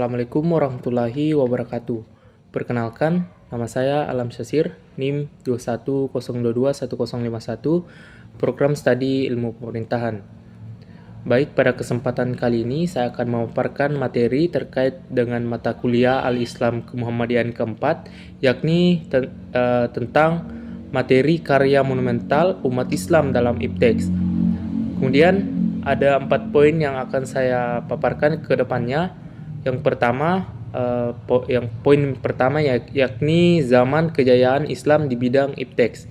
Assalamualaikum warahmatullahi wabarakatuh. Perkenalkan, nama saya Alam Syasir, NIM 21022101, Program Studi Ilmu Pemerintahan. Baik, pada kesempatan kali ini saya akan memaparkan materi terkait dengan mata kuliah Al-Islam Kemuhammadiyaan keempat, yakni tentang materi karya monumental umat Islam dalam IPTEX. Kemudian ada 4 poin yang akan saya paparkan ke depannya. Yang pertama, poin pertama yakni zaman kejayaan Islam di bidang IPTEX.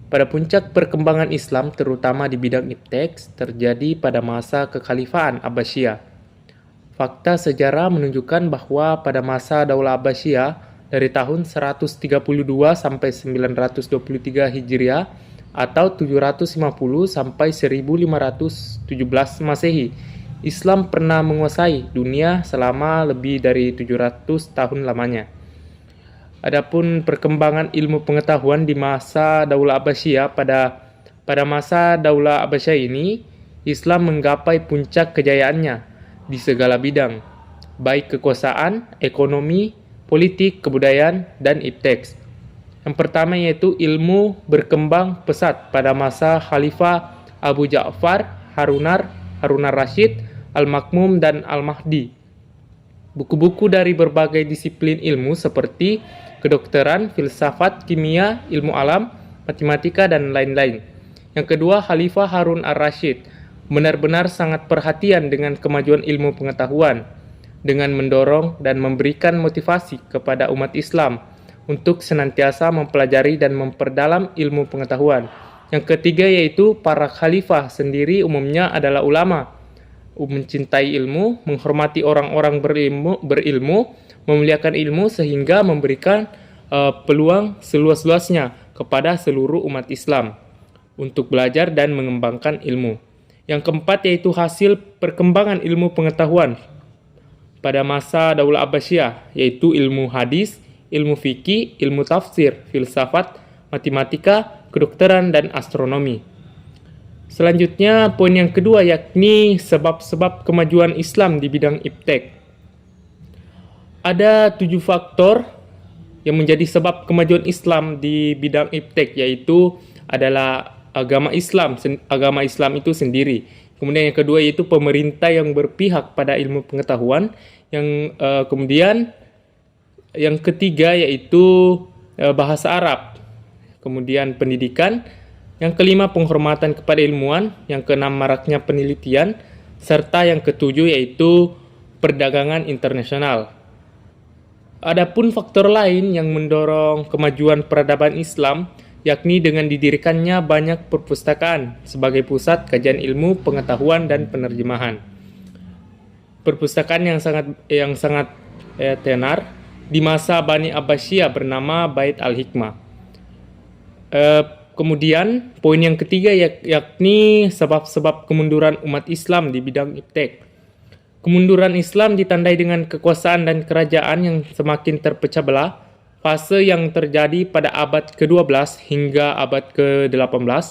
Pada puncak perkembangan Islam terutama di bidang IPTEX terjadi pada masa kekhalifahan Abbasiyah. Fakta sejarah menunjukkan bahwa pada masa Daulah Abbasiyah dari tahun 132 sampai 923 Hijriah atau 750 sampai 1517 Masehi, Islam pernah menguasai dunia selama lebih dari 700 tahun lamanya. Adapun perkembangan ilmu pengetahuan di masa Daulah Abbasiyah, pada masa Daulah Abbasiyah ini, Islam menggapai puncak kejayaannya di segala bidang, baik kekuasaan, ekonomi, politik, kebudayaan, dan IPTEX. Yang pertama yaitu ilmu berkembang pesat pada masa Khalifah Abu Ja'far, Harun ar-Rasyid, Al-Makmum, dan Al-Mahdi. Buku-buku dari berbagai disiplin ilmu seperti kedokteran, filsafat, kimia, ilmu alam, matematika, dan lain-lain. Yang kedua, Khalifah Harun ar-Rasyid benar-benar sangat perhatian dengan kemajuan ilmu pengetahuan, dengan mendorong dan memberikan motivasi kepada umat Islam untuk senantiasa mempelajari dan memperdalam ilmu pengetahuan. Yang ketiga yaitu para khalifah sendiri umumnya adalah ulama, mencintai ilmu, menghormati orang-orang berilmu, memuliakan ilmu sehingga memberikan peluang seluas-luasnya kepada seluruh umat Islam untuk belajar dan mengembangkan ilmu. Yang keempat yaitu hasil perkembangan ilmu pengetahuan pada masa Daulah Abbasiyah, yaitu ilmu hadis, ilmu fikih, ilmu tafsir, filsafat, matematika, kedokteran, dan astronomi. Selanjutnya, poin yang kedua yakni sebab-sebab kemajuan Islam di bidang IPTEX. Ada 7 faktor yang menjadi sebab kemajuan Islam di bidang IPTEX, yaitu adalah agama Islam itu sendiri. Kemudian yang kedua yaitu pemerintah yang berpihak pada ilmu pengetahuan. Kemudian yang ketiga yaitu bahasa Arab, kemudian pendidikan, yang kelima penghormatan kepada ilmuwan, yang keenam maraknya penelitian, serta yang ketujuh yaitu perdagangan internasional. Adapun faktor lain yang mendorong kemajuan peradaban Islam yakni dengan didirikannya banyak perpustakaan sebagai pusat kajian ilmu, pengetahuan, dan penerjemahan. Perpustakaan yang sangat tenar di masa Bani Abbasiyah bernama Bait Al-Hikmah. Kemudian poin yang ketiga yakni sebab-sebab kemunduran umat Islam di bidang IPTEX. Kemunduran Islam ditandai dengan kekuasaan dan kerajaan yang semakin terpecah belah. Fase yang terjadi pada abad ke-12 hingga abad ke-18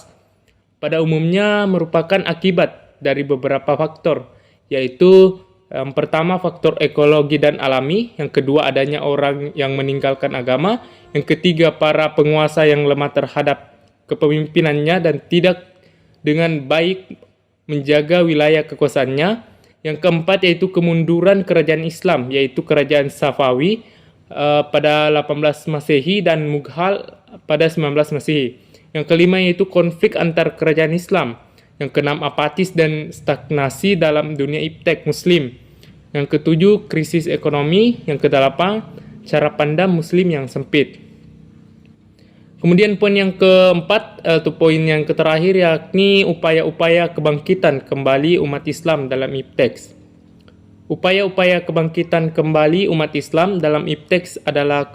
pada umumnya merupakan akibat dari beberapa faktor, yaitu yang pertama faktor ekologi dan alami, yang kedua adanya orang yang meninggalkan agama, yang ketiga para penguasa yang lemah terhadap kepemimpinannya dan tidak dengan baik menjaga wilayah kekuasaannya, yang keempat yaitu kemunduran kerajaan Islam, yaitu kerajaan Safawi pada 18 Masehi dan Mughal pada 19 Masehi. Yang kelima yaitu konflik antar kerajaan Islam. Yang keenam apatis dan stagnasi dalam dunia IPTEX Muslim. Yang ketujuh krisis ekonomi. Yang kedelapan cara pandang Muslim yang sempit. Kemudian poin yang keempat atau poin yang terakhir yakni upaya-upaya kebangkitan kembali umat Islam dalam IPTEX. Upaya-upaya kebangkitan kembali umat Islam dalam IPTEX adalah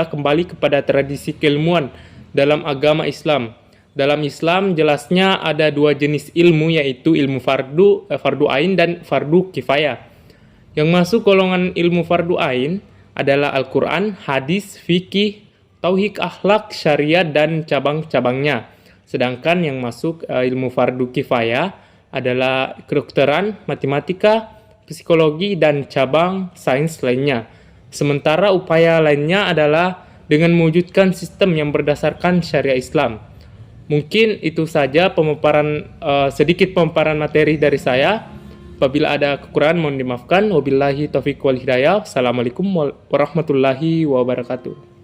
kembali kepada tradisi keilmuan dalam agama Islam. Dalam Islam jelasnya ada 2 jenis ilmu, yaitu ilmu fardu ain dan fardu kifayah. Yang masuk golongan ilmu fardu ain adalah Al-Quran, hadis, fikih, tauhid, akhlak, syariat, dan cabang-cabangnya. Sedangkan yang masuk ilmu fardu kifayah adalah kedokteran, matematika, psikologi, dan cabang sains lainnya. Sementara upaya lainnya adalah dengan mewujudkan sistem yang berdasarkan syariat Islam. Mungkin itu saja sedikit pemaparan materi dari saya. Apabila ada kekurangan mohon dimaafkan. Wabillahi taufiq wal hidayah. Assalamualaikum warahmatullahi wabarakatuh.